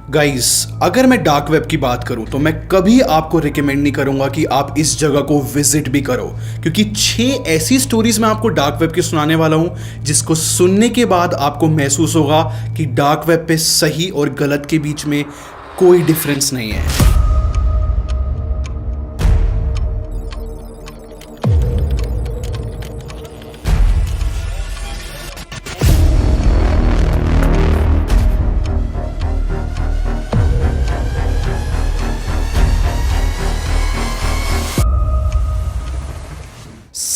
Guys, अगर मैं dark web की बात करूं तो मैं कभी आपको रिकमेंड नहीं करूंगा कि आप इस जगह को विजिट भी करो, क्योंकि 6 ऐसी स्टोरीज मैं आपको डार्क वेब की सुनाने वाला हूं जिसको सुनने के बाद आपको महसूस होगा कि डार्क वेब पे सही और गलत के बीच में कोई डिफरेंस नहीं है।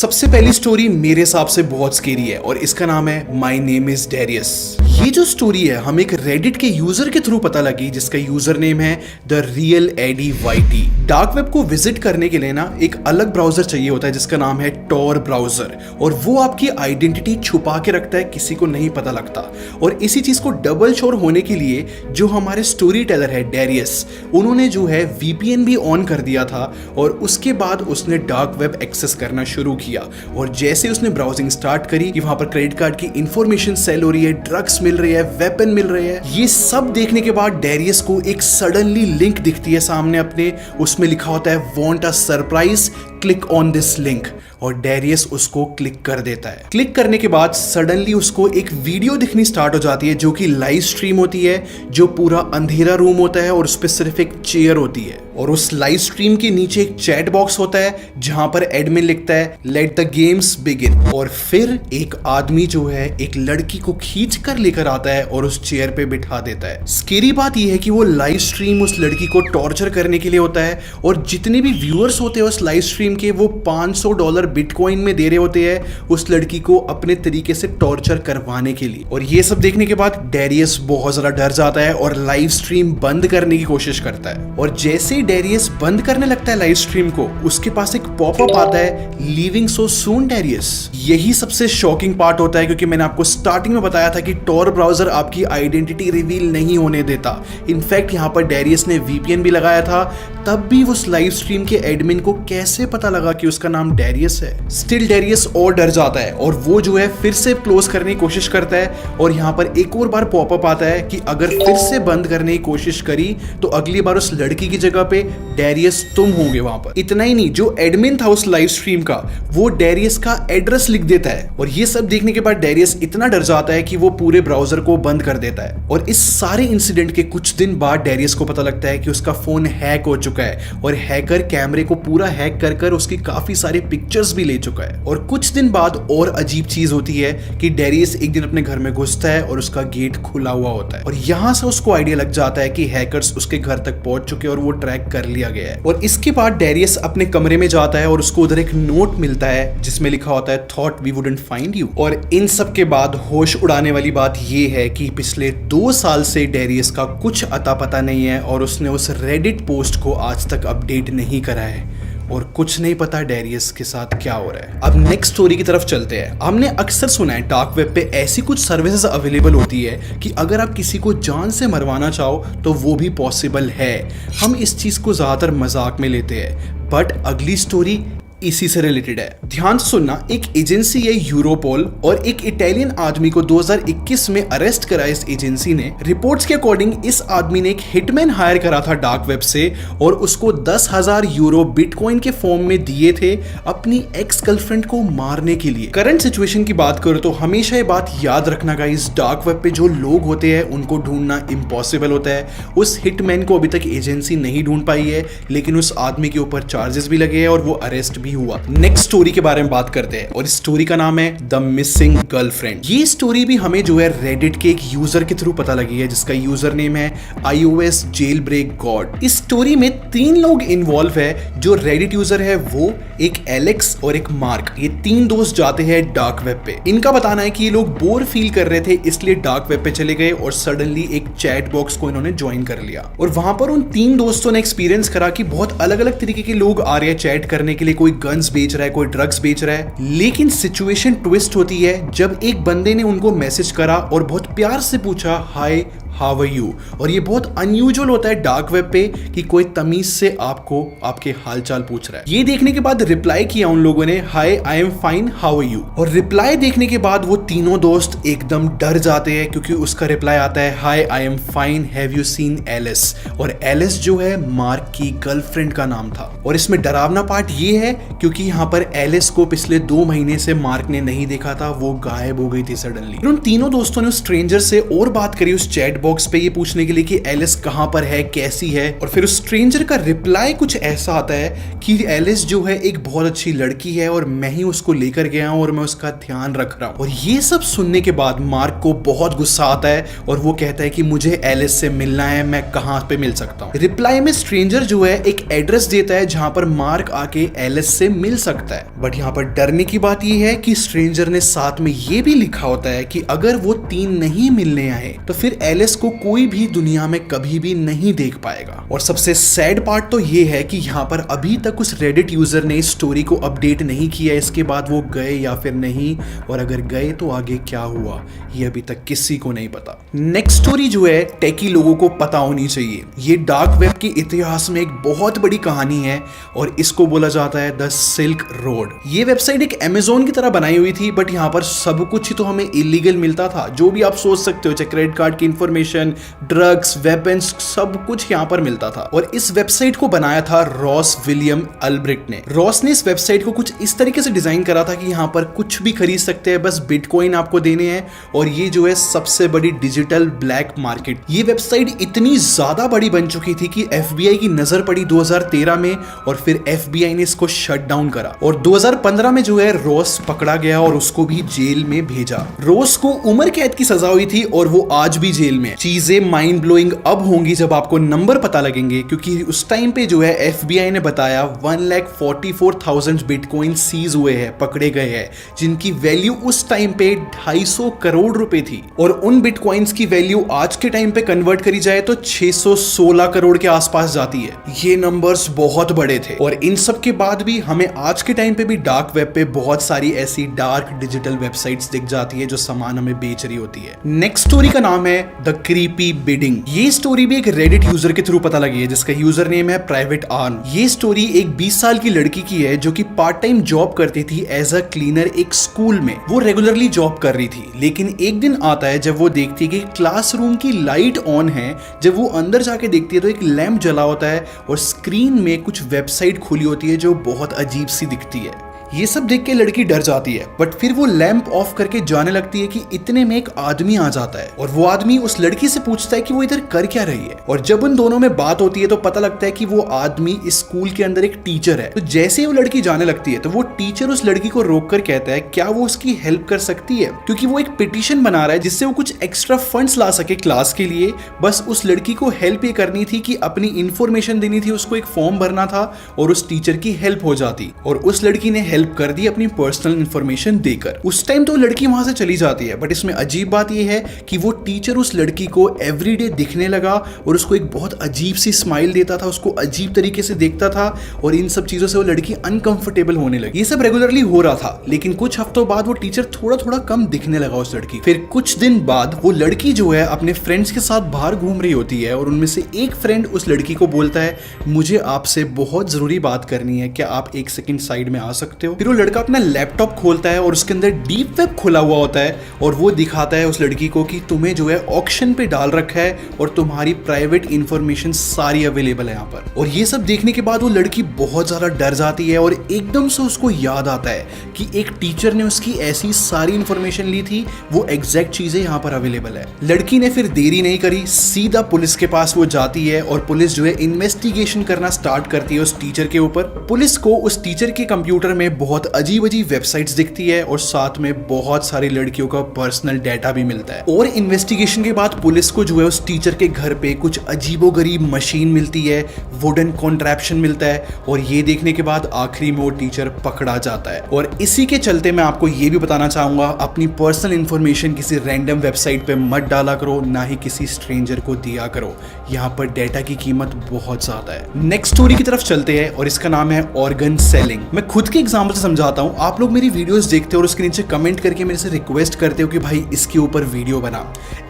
सबसे पहली स्टोरी मेरे हिसाब से बहुत स्केरी है और इसका नाम है माई नेम इज डेरियस। ये जो स्टोरी है हमें एक रेडिट के यूजर के थ्रू पता लगी जिसका यूजर नेम है the real Eddie Whitey. Dark web को विजिट करने के लिए ना एक अलग ब्राउजर चाहिए होता है जिसका नाम है टॉर ब्राउजर, और वो आपकी आइडेंटिटी छुपा के रखता है, किसी को नहीं पता लगता। और इसी चीज को डबल श्योर होने के लिए जो हमारे स्टोरी टेलर है डेरियस, उन्होंने जो है वीपीएन भी ऑन कर दिया था और उसके बाद उसने डार्क वेब एक्सेस करना शुरू किया। और जैसे उसने ब्राउजिंग स्टार्ट करी कि वहां पर क्रेडिट कार्ड की इंफॉर्मेशन सेल हो रही है, ड्रग्स मिल रही है, वेपन मिल रहे हैं, ये सब देखने के बाद डेरियस को एक सडनली लिंक दिखती है सामने अपने, उसमें लिखा होता है want a surprise, click on this link. और डेरियस उसको क्लिक कर देता है। क्लिक करने के बाद सडनली उसको एक वीडियो दिखनी स्टार्ट हो जाती है जो कि लाइव स्ट्रीम होती है, जो पूरा अंधेरा रूम होता है और उस पर सिर्फ एक चेयर होती है। और उस लाइव स्ट्रीम के नीचे एक चैट बॉक्स होता है जहां पर एडमिन लिखता है लेट द गेम्स बिगिन। और फिर एक आदमी जो है एक लड़की को खींच कर लेकर आता है और उस चेयर पे बिठा देता है। स्केरी बात यह है कि वो लाइव स्ट्रीम उस लड़की को टॉर्चर करने के लिए होता है और जितने भी व्यूअर्स होते हैं उस लाइव स्ट्रीम के, वो $500 बिटकॉइन में दे रहे होते हैं उस लड़की को अपने तरीके से टॉर्चर करवाने के लिए। और ये सब देखने के बाद डेरियस बहुत ज्यादा डर जाता है और लाइव स्ट्रीम बंद करने की कोशिश करता है। और जैसे ही डेरियस बंद करने लगता है लाइव स्ट्रीम को, उसके पास एक पॉपअप आता है लीविंग सो सून डेरियस। यही सबसे शॉकिंग पार्ट होता है, क्योंकि मैंने आपको स्टार्टिंग में बताया था कि टॉर ब्राउजर आपकी आइडेंटिटी रिवील नहीं होने देता। इनफैक्ट यहां पर डेरियस ने वीपीएन भी लगाया था, तब भी उस लाइव स्ट्रीम के एडमिन को कैसे पता लगा कि उसका नाम डेरियस है। स्टिल डेरियस और डर जाता है और वो जो है फिर से क्लोज करने की कोशिश करता है। और यहाँ पर एक और बार पॉपअप आता है कि अगर फिर से बंद करने की कोशिश करी तो अगली बार उस लड़की की जगह पे डेरियस तुम होंगे वहां पर। इतना ही नहीं, जो एडमिन था उस लाइव स्ट्रीम का, वो डेरियस का एड्रेस लिख देता है। और ये सब देखने के बाद डेरियस इतना डर जाता है कि वो पूरे ब्राउजर को बंद कर देता है। और इस सारे इंसिडेंट के कुछ दिन बाद डेरियस को पता लगता है कि उसका फोन हैक हो चुका है और हैकर कैमरे को पूरा हैक कर उसकी काफी सारे पिक्चर्स भी ले चुका है। और कुछ दिन बाद और अजीब चीज होती है कि डेरियस एक दिन अपने घर में घुसता है और उसका गेट खुला हुआ होता है। और यहां से उसको आइडिया लग जाता है कि हैकर्स उसके घर तक पहुंच चुके हैं और वो ट्रैक कर लिया गया है। और इसके बाद डेरियस अपने कमरे में जाता है और उसको उधर एक नोट मिलता है जिसमें लिखा होता है thought we wouldn't find you. और इन सब के बाद होश उड़ाने वाली बात ये है कि पिछले 2 साल से डेरियस का कुछ अता पता नहीं है और उसने उस रेडिट पोस्ट को आज तक अपडेट नहीं करा है और कुछ नहीं पता डेरियस के साथ क्या हो रहा है। अब नेक्स्ट स्टोरी की तरफ चलते हैं। हमने अक्सर सुना है डार्क वेब पे ऐसी कुछ सर्विसेज अवेलेबल होती है कि अगर आप किसी को जान से मरवाना चाहो तो वो भी पॉसिबल है। हम इस चीज को ज्यादातर मजाक में लेते हैं, बट अगली स्टोरी इसी से रिलेटेड है। ध्यान से सुनना, एक एजेंसी है यूरोपोल और एक इटालियन आदमी को 2021 में अरेस्ट करा इस एजेंसी ने। रिपोर्ट्स के अकॉर्डिंग इस आदमी ने एक हिटमैन हायर करा था डार्क वेब से और उसको 10,000 यूरो बिटकॉइन के फॉर्म में दिए थे अपनी एक्स गर्लफ्रेंड को मारने के लिए। करंट सिचुएशन की बात करो तो हमेशा ये बात याद रखना गाइस, डार्क वेब पे जो लोग होते हैं उनको ढूंढना इम्पॉसिबल होता है। उस हिटमैन को अभी तक एजेंसी नहीं ढूंढ पाई है, लेकिन उस आदमी के ऊपर चार्जेस भी लगे हैं और वो अरेस्ट भी हुआ। नेक्स्ट स्टोरी के बारे में बात करते हैं और इस स्टोरी का नाम है द मिसिंग गर्लफ्रेंड। ये स्टोरी भी हमें जो है रेडिट के एक यूजर के थ्रू पता लगी है जिसका यूजर नेम है iOS जेल ब्रेक गॉड। इस स्टोरी में 3 लोग इन्वॉल्व है। जो रेडिट यूजर है वो एक एलेक्स और एक मार्क, ये 3 दोस्त जाते हैं डार्क वेब पे। इनका बताना है कि ये लोग बोर फील कर रहे थे इसलिए डार्क वेब पे चले गए और सडनली एक चैट बॉक्स को इन्होंने ज्वाइन कर लिया। और वहां पर उन 3 दोस्तों ने एक्सपीरियंस करा कि बहुत अलग अलग तरीके के लोग आ रहे हैं चैट करने के लिए। कोई गन्स बेच रहा है, कोई ड्रग्स बेच रहा है। लेकिन सिचुएशन ट्विस्ट होती है जब एक बंदे ने उनको मैसेज करा और बहुत प्यार से पूछा हाय हाउ आर यू। और ये बहुत अनयूजुअल होता है डार्क वेब पे कि कोई तमीज से आपको आपके हालचाल पूछ रहा है। ये देखने के बाद रिप्लाई किया उन लोगों ने, hi I am fine how are you. और रिप्लाई देखने के बाद वो तीनों दोस्त एकदम डर जाते हैं क्योंकि उसका रिप्लाई आता है, hi I am fine have you seen Alice. और एलिस जो है मार्क की गर्लफ्रेंड का नाम था। और इसमें डरावना पार्ट ये है क्योंकि यहाँ पर एलिस को पिछले 2 महीने से मार्क ने नहीं देखा था, वो गायब हो गई थी सडनली। उन तीनों दोस्तों ने उस स्ट्रेंजर से और बात करी उस चैट बॉक्स पे ये पूछने के लिए कि एलिस कहां पर है, कैसी है। और फिर उस स्ट्रेंजर का रिप्लाई कुछ ऐसा आता है कि एलिस जो है एक बहुत अच्छी लड़की है और मैं ही उसको लेकर गया हूं और मैं उसका ध्यान रख रहा हूं। और ये सब सुनने के बाद मार्क को बहुत गुस्सा आता है और वो कहता है कि मुझे एलिस से मिलना है, मैं कहां पे मिल सकता हूं। रिप्लाई में स्ट्रेंजर जो है एक एड्रेस देता है जहां पर मार्क आके एलिस से मिल सकता है। बट यहाँ पर डरने की बात यह है कि स्ट्रेंजर ने साथ में ये भी लिखा होता है कि अगर वो 3 नहीं मिलने आए तो फिर एलिस को कोई भी दुनिया में कभी भी नहीं देख पाएगा। और सबसे सैड पार्ट तो ये है कि यहाँ पर अभी तक उस रेडिट यूजर ने इस स्टोरी को अपडेट नहीं किया, इसके बाद वो गए या फिर नहीं, और अगर गए तो आगे क्या हुआ ये अभी तक किसी को नहीं पता। नेक्स्ट स्टोरी जो है टेकी लोगों को पता होनी चाहिए। ये डार्क वेब के इतिहास में एक बहुत बड़ी कहानी है और इसको बोला जाता है द सिल्क रोड। ये वेबसाइट एक अमेज़न की तरह बनाई हुई थी, बट यहाँ पर सब कुछ ही तो हमें इलीगल मिलता था, जो भी आप सोच सकते हो, चाहे क्रेडिट कार्ड की इंफॉर्मेशन, ड्रग्स, वेपन्स, सब कुछ यहाँ पर मिलता था। और इस वेबसाइट को बनाया था रॉस विलियम अल्ब्रेक्ट ने। रॉस ने इस वेबसाइट को कुछ इस तरीके से डिजाइन करा था कि यहाँ पर कुछ भी खरीद सकते हैं, बस बिटकॉइन आपको देने हैं और ये जो है सबसे बड़ी डिजिटल ब्लैक मार्केट। ये वेबसाइट इतनी ज्यादा बड़ी बन चुकी थी कि FBI की नजर पड़ी 2013 में और फिर FBI ने इसको शट डाउन करा। और 2015 में जो है रॉस पकड़ा गया और उसको भी जेल में भेजा। रॉस को उम्र कैद की सजा हुई थी और वो आज भी जेल में। चीजें माइंड ब्लोइंग अब होंगी जब आपको नंबर पता लगेंगे, क्योंकि उस टाइम पे जो है FBI ने बताया 1,44,000 बिटकॉइन सीज हुए हैं, पकड़े गए हैं, जिनकी वैल्यू उस टाइम पे 250 करोड़ रुपए थी। और उन बिटकॉइंस की वैल्यू आज के टाइम पे कन्वर्ट करी जाए तो 616 करोड़ के आसपास जाती है। ये नंबर्स बहुत बड़े थे। और इन सब के बाद भी हमें आज के टाइम पे भी डार्क वेब पे बहुत सारी ऐसी डार्क डिजिटल वेबसाइट्स दिख जाती है जो सामान हमें बेच रही होती है। नेक्स्ट स्टोरी का नाम है द क्रीपी बिडिंग। ये स्टोरी भी एक रेडिट यूजर के थ्रू पता लगी है जिसका यूजर नेम है प्राइवेट आर्न। ये स्टोरी एक 20 साल की लड़की की है जो कि पार्ट टाइम जॉब करती थी एज अ क्लीनर एक स्कूल में। वो रेगुलरली जॉब कर रही थी, लेकिन एक दिन आता है जब वो देखती है कि क्लासरूम की लाइट ऑन है। जब वो अंदर जाके देखती है तो एक लैंप जला होता है और स्क्रीन में कुछ वेबसाइट खुली होती है जो बहुत अजीब सी दिखती है। ये सब देख के लड़की डर जाती है, बट फिर वो लैंप ऑफ करके जाने लगती है कि इतने में एक आदमी आ जाता है और वो आदमी उस लड़की से पूछता है कि वो इधर कर क्या रही है। और जब उन दोनों में बात होती है तो पता लगता है कि वो आदमी इस स्कूल के अंदर एक टीचर है। तो जैसे ही वो लड़की जाने लगती है तो वो टीचर उस लड़की को रोक कर कहता है क्या वो उसकी हेल्प कर सकती है, क्योंकि वो एक पिटीशन बना रहा है जिससे वो कुछ एक्स्ट्रा फंड्स ला सके क्लास के लिए। बस उस लड़की को हेल्प ये करनी थी कि अपनी इंफॉर्मेशन देनी थी, उसको एक फॉर्म भरना था और उस टीचर की हेल्प हो जाती। और उस लड़की ने हेल्प कर दी अपनी पर्सनल इंफॉर्मेशन देकर। उस टाइम तो लड़की वहां से चली जाती है, बट इसमें अजीब बात यह है कि वो टीचर उस लड़की को एवरीडे दिखने लगा और उसको एक बहुत अजीब सी स्माइल देता था, उसको अजीब तरीके से देखता था और इन सब चीजों से वो लड़की अनकंफर्टेबल होने लगी। ये सब रेगुलरली हो रहा था, लेकिन कुछ हफ्तों बाद वो टीचर थोड़ा थोड़ा कम दिखने लगा उस लड़की। फिर कुछ दिन बाद वो लड़की जो है अपने फ्रेंड्स के साथ बाहर घूम रही होती है और उनमें से एक फ्रेंड उस लड़की को बोलता है मुझे आपसे बहुत जरूरी बात करनी है, क्या आप 1 सेकंड साइड में आ सकते हो। फिर वो लड़का अपना लैपटॉप खोलता है और उसके अंदर डीप वेब खुला हुआ होता है और वो दिखाता है उस लड़की को कि तुम्हें जो है ऑक्शन पे डाल रखा है और तुम्हारी प्राइवेट इंफॉर्मेशन सारी अवेलेबल है यहाँ पर। और ये सब देखने के बाद वो लड़की बहुत ज्यादा डर जाती है और एकदम से उसको याद आता है कि एक टीचर ने उसकी ऐसी सारी इंफॉर्मेशन ली थी, वो एग्जैक्ट चीजें यहाँ पर अवेलेबल है। लड़की ने फिर देरी नहीं करी, सीधा पुलिस के पास वो जाती है और पुलिस जो है इन्वेस्टिगेशन करना स्टार्ट करती है उस टीचर के ऊपर। पुलिस को उस टीचर के कंप्यूटर में बहुत अजीब अजीब वेबसाइट्स दिखती है और साथ में बहुत सारी लड़कियों का पर्सनल डाटा भी मिलता है। और इन्वेस्टिगेशन के बाद पुलिस को जो है उस टीचर के घर पे कुछ अजीबोगरीब मशीन मिलती है, वुडन कॉन्ट्रैप्शन मिलता है और ये देखने के बाद आखिरी में वो टीचर पकड़ा जाता है। और इसी के चलते मैं आपको ये भी बताना चाहूंगा, अपनी पर्सनल इंफॉर्मेशन किसी रैंडम वेबसाइट पे मत डाला करो, ना ही किसी स्ट्रेंजर को दिया करो। यहाँ पर डेटा की कीमत बहुत ज्यादा है। नेक्स्ट स्टोरी की तरफ चलते हैं और इसका नाम है ऑर्गन सेलिंग। मैं खुद के एग्जांपल से समझाता हूँ। आप लोग मेरी वीडियोस देखते हो और उसके नीचे कमेंट करके मेरे से रिक्वेस्ट करते हो कि भाई इसके ऊपर वीडियो बना।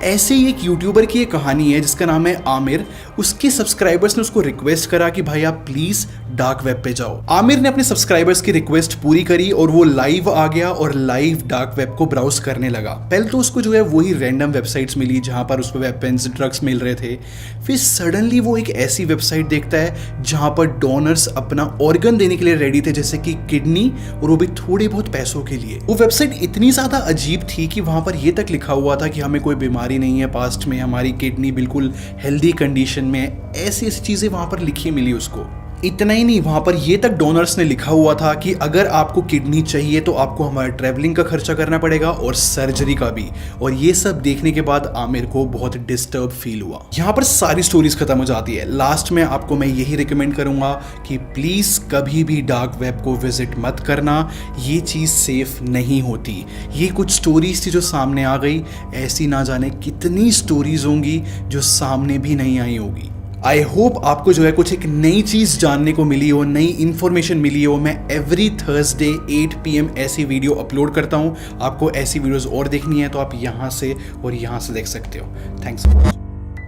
ऐसे ही एक यूट्यूबर की एक कहानी है जिसका नाम है आमिर। उसके सब्सक्राइबर्स ने उसको रिक्वेस्ट करा कि भाई आप प्लीज डार्क वेब पे जाओ। आमिर ने अपने सब्सक्राइबर्स की रिक्वेस्ट पूरी करी और वो लाइव आ गया और लाइव डार्क वेब को ब्राउज करने लगा। पहले तो उसको जो है वही रैंडम वेबसाइट्स मिली जहां पर उसको वेपन्स ड्रग्स मिल रहे थे। फिर सडनली वो एक ऐसी वेबसाइट देखता है जहां पर डोनर्स अपना ऑर्गन देने के लिए रेडी थे, जैसे कि किडनी, और वो भी थोड़े बहुत पैसों के लिए। वो वेबसाइट इतनी ज्यादा अजीब थी कि वहां पर ये तक लिखा हुआ था कि हमें कोई बीमारी नहीं है पास्ट में, हमारी किडनी बिल्कुल हेल्दी कंडीशन में, ऐसी ऐसी चीजें वहां पर लिखी मिली उसको। इतना ही नहीं, वहां पर ये तक डोनर्स ने लिखा हुआ था कि अगर आपको किडनी चाहिए तो आपको हमारे ट्रैवलिंग का खर्चा करना पड़ेगा और सर्जरी का भी। और ये सब देखने के बाद आमिर को बहुत डिस्टर्ब फील हुआ। यहाँ पर सारी स्टोरीज खत्म हो जाती है। लास्ट में आपको मैं यही रिकमेंड करूंगा कि प्लीज कभी भी डार्क वेब को विजिट मत करना, ये चीज सेफ नहीं होती। ये कुछ स्टोरीज थी जो सामने आ गई, ऐसी ना जाने कितनी स्टोरीज होंगी जो सामने भी नहीं आई होगी। आई होप आपको जो है कुछ एक नई चीज़ जानने को मिली हो, नई इन्फॉर्मेशन मिली हो। मैं एवरी थर्सडे 8 PM ऐसी वीडियो अपलोड करता हूँ। आपको ऐसी वीडियोस और देखनी है तो आप यहाँ से और यहाँ से देख सकते हो। Thanks for watching.